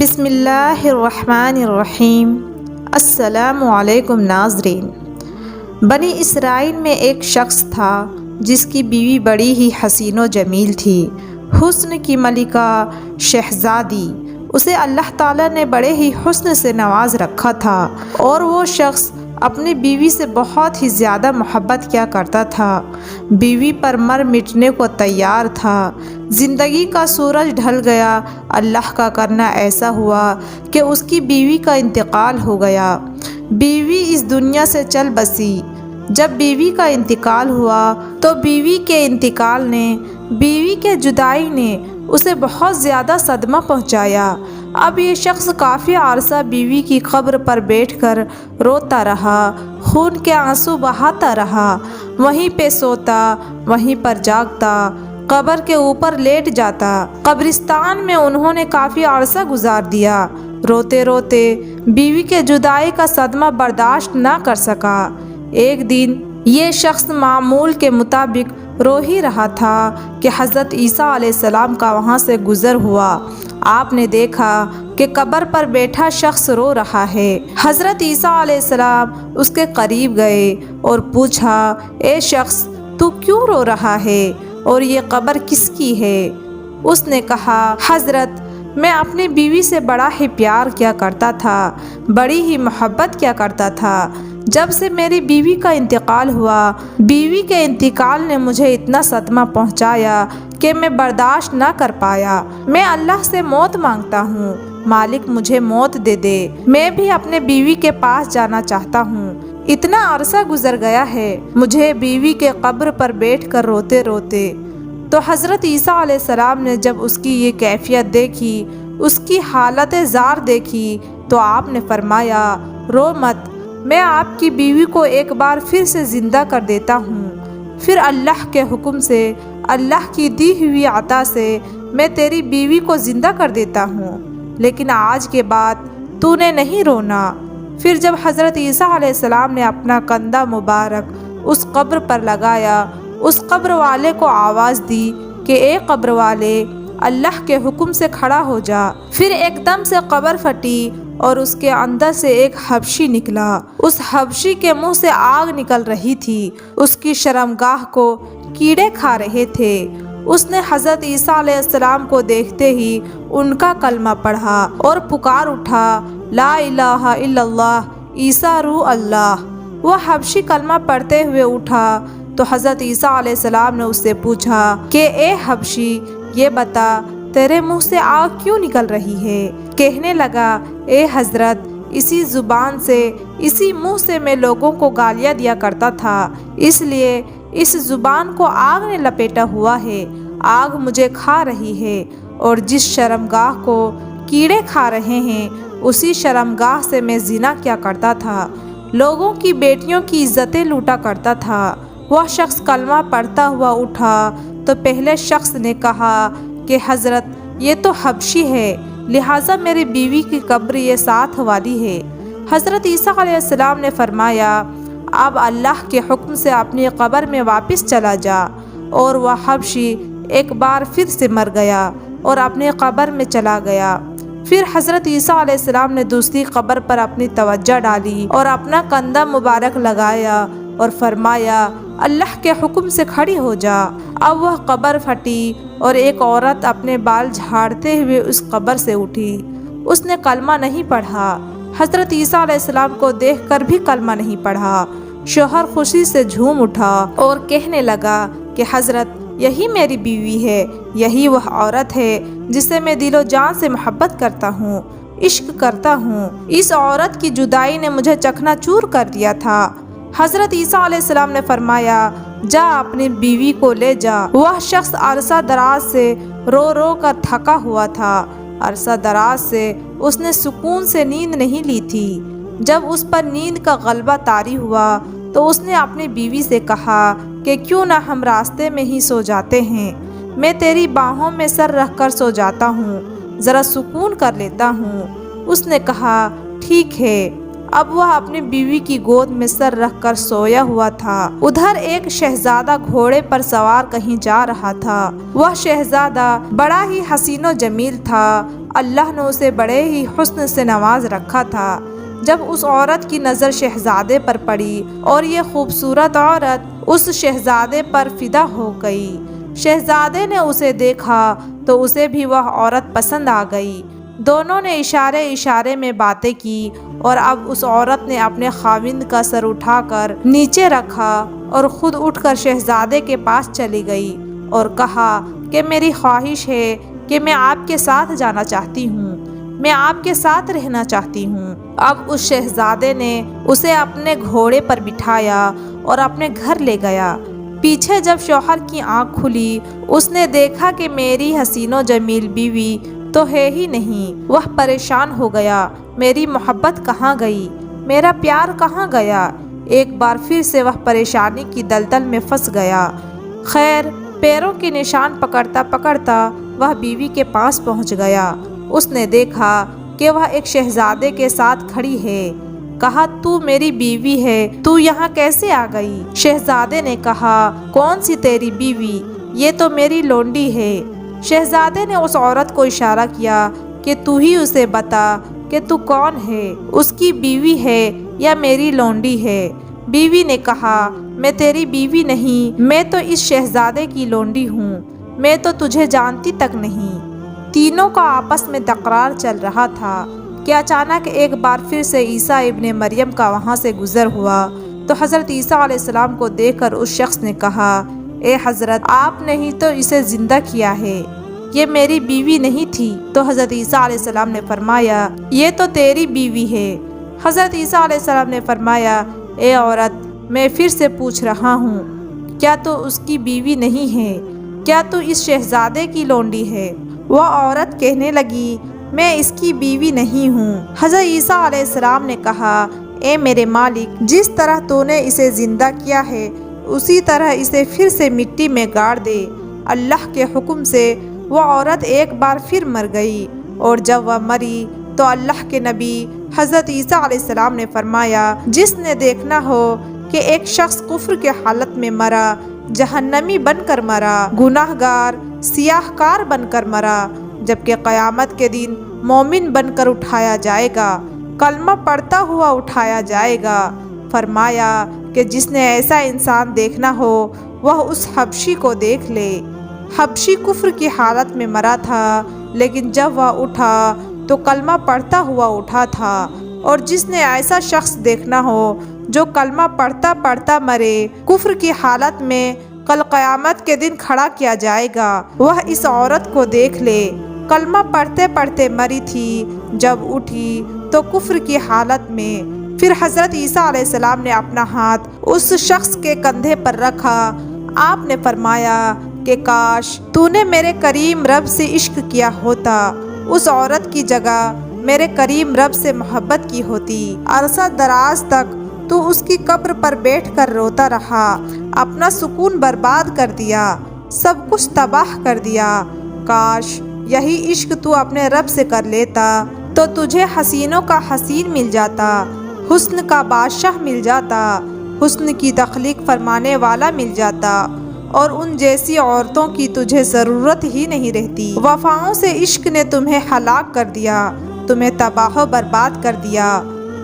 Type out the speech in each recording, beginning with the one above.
بسم اللہ الرحمن الرحیم۔ السلام علیکم ناظرین۔ بنی اسرائیل میں ایک شخص تھا جس کی بیوی بڑی ہی حسین و جمیل تھی، حسن کی ملکہ، شہزادی۔ اسے اللہ تعالیٰ نے بڑے ہی حسن سے نواز رکھا تھا اور وہ شخص اپنی بیوی سے بہت ہی زیادہ محبت کیا کرتا تھا، بیوی پر مر مٹنے کو تیار تھا۔ زندگی کا سورج ڈھل گیا، اللہ کا کرنا ایسا ہوا کہ اس کی بیوی کا انتقال ہو گیا۔ بیوی اس دنیا سے چل بسی۔ جب بیوی کا انتقال ہوا تو بیوی کے انتقال نے، بیوی کے جدائی نے اسے بہت زیادہ صدمہ پہنچایا۔ اب یہ شخص کافی عرصہ بیوی کی قبر پر بیٹھ کر روتا رہا، خون کے آنسو بہاتا رہا، وہیں پہ سوتا، وہیں پر جاگتا، قبر کے اوپر لیٹ جاتا۔ قبرستان میں انہوں نے کافی عرصہ گزار دیا۔ روتے روتے بیوی کے جدائی کا صدمہ برداشت نہ کر سکا۔ ایک دن یہ شخص معمول کے مطابق رو ہی رہا تھا کہ حضرت عیسیٰ علیہ السلام کا وہاں سے گزر ہوا۔ آپ نے دیکھا کہ قبر پر بیٹھا شخص رو رہا ہے۔ حضرت عیسیٰ علیہ السلام اس کے قریب گئے اور پوچھا، اے شخص، تو کیوں رو رہا ہے اور یہ قبر کس کی ہے؟ اس نے کہا، حضرت، میں اپنی بیوی سے بڑا ہی پیار کیا کرتا تھا، بڑی ہی محبت کیا کرتا تھا۔ جب سے میری بیوی کا انتقال ہوا، بیوی کے انتقال نے مجھے اتنا صدمہ پہنچایا کہ میں برداشت نہ کر پایا۔ میں اللہ سے موت مانگتا ہوں، مالک مجھے موت دے دے، میں بھی اپنے بیوی کے پاس جانا چاہتا ہوں۔ اتنا عرصہ گزر گیا ہے مجھے بیوی کے قبر پر بیٹھ کر روتے روتے۔ تو حضرت عیسیٰ علیہ السلام نے جب اس کی یہ کیفیت دیکھی، اس کی حالت زار دیکھی، تو آپ نے فرمایا، رو مت، میں آپ کی بیوی کو ایک بار پھر سے زندہ کر دیتا ہوں۔ پھر اللہ کے حکم سے، اللہ کی دی ہوئی عطا سے میں تیری بیوی کو زندہ کر دیتا ہوں، لیکن آج کے بعد تو نے نہیں رونا۔ پھر جب حضرت عیسیٰ علیہ السلام نے اپنا کندھا مبارک اس قبر پر لگایا، اس قبر والے کو آواز دی کہ اے قبر والے، اللہ کے حکم سے کھڑا ہو جا۔ پھر ایک دم سے قبر پھٹی اور اس کے اندر سے ایک حبشی نکلا۔ اس حبشی کے منہ سے آگ نکل رہی تھی، اس کی شرمگاہ کو کیڑے کھا رہے تھے۔ اس نے حضرت عیسیٰ علیہ السلام کو دیکھتے ہی ان کا کلمہ پڑھا اور پکار اٹھا، لا الہ الا اللہ، عیسیٰ روح اللہ۔ وہ حبشی کلمہ پڑھتے ہوئے اٹھا تو حضرت عیسیٰ علیہ السلام نے اس سے پوچھا کہ اے حبشی، یہ بتا تیرے منہ سے آگ کیوں نکل رہی ہے؟ کہنے لگا، اے حضرت، اسی زبان سے، اسی منہ سے میں لوگوں کو گالیاں دیا کرتا تھا، اس لیے اس زبان کو آگ نے لپیٹا ہوا ہے، آگ مجھے کھا رہی ہے، اور جس شرمگاہ کو کیڑے کھا رہے ہیں اسی شرمگاہ سے میں زنا کیا کرتا تھا، لوگوں کی بیٹیوں کی عزتیں لوٹا کرتا تھا۔ وہ شخص کلمہ پڑھتا ہوا اٹھا تو پہلے شخص نے کہا کہ حضرت، یہ تو حبشی ہے، لہٰذا میری بیوی کی قبر یہ ساتھ والی ہے۔ حضرت عیسیٰ علیہ السلام نے فرمایا، اب اللہ کے حکم سے اپنی قبر میں واپس چلا جا۔ اور وہ حبشی ایک بار پھر سے مر گیا اور اپنی قبر میں چلا گیا۔ پھر حضرت عیسیٰ علیہ السلام نے دوسری قبر پر اپنی توجہ ڈالی اور اپنا کندھا مبارک لگایا اور فرمایا، اللہ کے حکم سے کھڑی ہو جا۔ اب وہ قبر پھٹی اور ایک عورت اپنے بال جھاڑتے ہوئے اس قبر سے اٹھی۔ اس نے کلمہ نہیں پڑھا، حضرت عیسیٰ علیہ السلام کو دیکھ کر بھی کلمہ نہیں پڑھا۔ شوہر خوشی سے جھوم اٹھا اور کہنے لگا کہ حضرت، یہی میری بیوی ہے، یہی وہ عورت ہے جس سے میں دل و جان سے محبت کرتا ہوں، عشق کرتا ہوں۔ اس عورت کی جدائی نے مجھے چکنا چور کر دیا تھا۔ حضرت عیسیٰ علیہ السلام نے فرمایا، جا اپنی بیوی کو لے جا۔ وہ شخص عرصہ دراز سے رو رو کر تھکا ہوا تھا، عرصہ دراز سے اس نے سکون سے نیند نہیں لی تھی۔ جب اس پر نیند کا غلبہ طاری ہوا تو اس نے اپنی بیوی سے کہا کہ کیوں نہ ہم راستے میں ہی سو جاتے ہیں، میں تیری باہوں میں سر رکھ کر سو جاتا ہوں، ذرا سکون کر لیتا ہوں۔ اس نے کہا، ٹھیک ہے۔ اب وہ اپنی بیوی کی گود میں سر رکھ کر سویا ہوا تھا۔ ادھر ایک شہزادہ گھوڑے پر سوار کہیں جا رہا تھا۔ وہ شہزادہ بڑا ہی حسین و جمیل تھا، اللہ نے اسے بڑے ہی حسن سے نواز رکھا تھا۔ جب اس عورت کی نظر شہزادے پر پڑی اور یہ خوبصورت عورت اس شہزادے پر فدا ہو گئی۔ شہزادے نے اسے دیکھا تو اسے بھی وہ عورت پسند آ گئی۔ دونوں نے اشارے اشارے میں باتیں کی اور اب اس عورت نے اپنے خاوند کا سر اٹھا کر نیچے رکھا اور خود اٹھ کر شہزادے کے پاس چلی گئی اور کہا کہ میری خواہش ہے کہ میں آپ کے ساتھ جانا چاہتی ہوں، میں آپ کے ساتھ رہنا چاہتی ہوں۔ اب اس شہزادے نے اسے اپنے گھوڑے پر بٹھایا اور اپنے گھر لے گیا۔ پیچھے جب شوہر کی آنکھ کھلی، اس نے دیکھا کہ میری حسین و جمیل بیوی تو ہے ہی نہیں۔ وہ پریشان ہو گیا، میری محبت کہاں گئی، میرا پیار کہاں گیا؟ ایک بار پھر سے وہ پریشانی کی دلدل میں پھنس گیا۔ خیر، پیروں کے نشان پکڑتا پکڑتا وہ بیوی کے پاس پہنچ گیا۔ اس نے دیکھا کہ وہ ایک شہزادے کے ساتھ کھڑی ہے۔ کہا، تو میری بیوی ہے، تو یہاں کیسے آ گئی؟ شہزادے نے کہا، کون سی تیری بیوی؟ یہ تو میری لونڈی ہے۔ شہزادے نے اس عورت کو اشارہ کیا کہ تو ہی اسے بتا کہ تو کون ہے، اس کی بیوی ہے یا میری لونڈی ہے؟ بیوی نے کہا، میں تیری بیوی نہیں، میں تو اس شہزادے کی لونڈی ہوں، میں تو تجھے جانتی تک نہیں۔ تینوں کا آپس میں تکرار چل رہا تھا کہ اچانک ایک بار پھر سے عیسیٰ ابن مریم کا وہاں سے گزر ہوا تو حضرت عیسیٰ علیہ السلام کو دیکھ کر اس شخص نے کہا، اے حضرت، آپ نے ہی تو اسے زندہ کیا ہے، یہ میری بیوی نہیں تھی۔ تو حضرت عیسیٰ علیہ السلام نے فرمایا، یہ تو تیری بیوی ہے۔ حضرت عیسیٰ علیہ السلام نے فرمایا، اے عورت، میں پھر سے پوچھ رہا ہوں، کیا تو اس کی بیوی نہیں ہے؟ کیا تو اس شہزادے کی لونڈی ہے؟ وہ عورت کہنے لگی، میں اس کی بیوی نہیں ہوں۔ حضرت عیسیٰ علیہ السلام نے کہا، اے میرے مالک، جس طرح تو نے اسے زندہ کیا ہے اسی طرح اسے پھر سے مٹی میں گاڑ دے۔ اللہ کے حکم سے وہ عورت ایک بار پھر مر گئی، اور جب وہ مری تو اللہ کے نبی حضرت عیسیٰ علیہ السلام نے فرمایا، جس نے دیکھنا ہو کہ ایک شخص کفر کے حالت میں مرا، جہنمی بن کر مرا، گناہ گار سیاہ کار بن کر مرا، جبکہ قیامت کے دن مومن بن کر اٹھایا جائے گا، کلمہ پڑھتا ہوا اٹھایا جائے گا۔ فرمایا کہ جس نے ایسا انسان دیکھنا ہو وہ اس حبشی کو دیکھ لے۔ حبشی کفر کی حالت میں مرا تھا، لیکن جب وہ اٹھا تو کلمہ پڑھتا ہوا اٹھا تھا، اور جس نے ایسا شخص دیکھنا ہو جو کلمہ پڑھتا پڑھتا مرے، کفر کی حالت میں کل قیامت کے دن کھڑا کیا جائے گا، وہ اس عورت کو دیکھ لے، کلمہ پڑھتے پڑھتے مری تھی، جب اٹھی تو کفر کی حالت میں۔ پھر حضرت عیسیٰ علیہ السلام نے اپنا ہاتھ اس شخص کے کندھے پر رکھا۔ آپ نے فرمایا کہ کاش تو نے میرے کریم رب سے عشق کیا ہوتا، اس عورت کی جگہ میرے کریم رب سے محبت کی ہوتی۔ عرصہ دراز تک تو اس کی قبر پر بیٹھ کر روتا رہا، اپنا سکون برباد کر دیا، سب کچھ تباہ کر دیا۔ کاش یہی عشق تو اپنے رب سے کر لیتا تو تجھے حسینوں کا حسین مل جاتا، حسن کا بادشاہ مل جاتا، حسن کی تخلیق فرمانے والا مل جاتا، اور ان جیسی عورتوں کی تجھے ضرورت ہی نہیں رہتی۔ وفاؤں سے عشق نے تمہیں ہلاک کر دیا، تمہیں تباہ و برباد کر دیا۔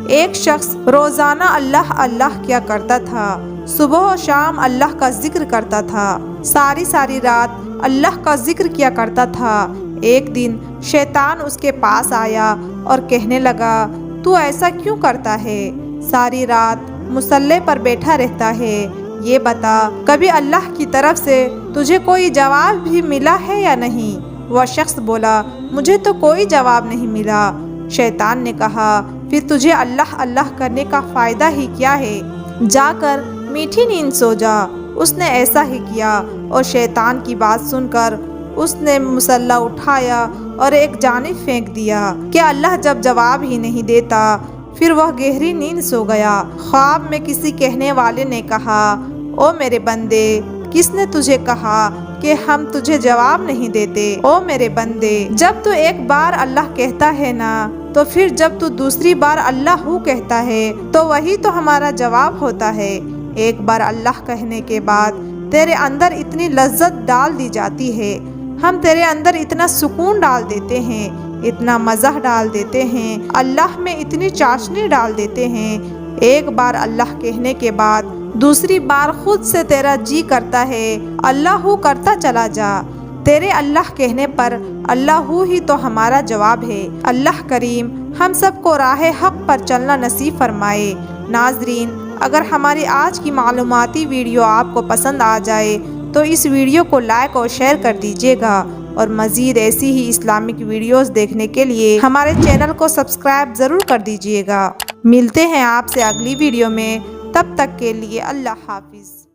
ایک شخص روزانہ اللہ اللہ کیا کرتا تھا، صبح و شام اللہ کا ذکر کرتا تھا، ساری ساری رات اللہ کا ذکر کیا کرتا تھا۔ ایک دن شیطان اس کے پاس آیا اور کہنے لگا، تو ایسا کیوں کرتا ہے؟ ساری رات مصلی پر بیٹھا رہتا ہے، یہ بتا کبھی اللہ کی طرف سے تجھے کوئی جواب بھی ملا ہے یا نہیں؟ وہ شخص بولا، مجھے تو کوئی جواب نہیں ملا۔ شیطان نے کہا، پھر تجھے اللہ اللہ کرنے کا فائدہ ہی کیا ہے؟ جا کر میٹھی نیند سو جا۔ اس نے ایسا ہی کیا، اور شیطان کی بات سن کر اس نے مصلی اٹھایا اور ایک جانب پھینک دیا کہ اللہ جب جواب ہی نہیں دیتا، پھر وہ گہری نیند سو گیا۔ خواب میں کسی کہنے والے نے کہا، او میرے بندے، کس نے تجھے کہا کہ ہم تجھے جواب نہیں دیتے؟ او میرے بندے، جب تو ایک بار اللہ کہتا ہے نا، تو پھر جب تو دوسری بار اللہ ہو کہتا ہے تو وہی تو ہمارا جواب ہوتا ہے۔ ایک بار اللہ کہنے کے بعد تیرے اندر اتنی لذت ڈال دی جاتی ہے، ہم تیرے اندر اتنا سکون ڈال دیتے ہیں اتنا مزاح ڈال دیتے ہیں، اللہ میں اتنی چاشنی ڈال دیتے ہیں، ایک بار اللہ کہنے کے بعد دوسری بار خود سے تیرا جی کرتا ہے اللہ کرتا چلا جا۔ تیرے اللہ کہنے پر اللہ ہی تو ہمارا جواب ہے۔ اللہ کریم ہم سب کو راہ حق پر چلنا نصیب فرمائے۔ ناظرین، اگر ہماری آج کی معلوماتی ویڈیو آپ کو پسند آ جائے تو اس ویڈیو کو لائک اور شیئر کر دیجیے گا، اور مزید ایسی ہی اسلامک ویڈیوز دیکھنے کے لیے ہمارے چینل کو سبسکرائب ضرور کر دیجیے گا۔ ملتے ہیں آپ سے اگلی ویڈیو میں، تب تک کے لیے اللہ حافظ۔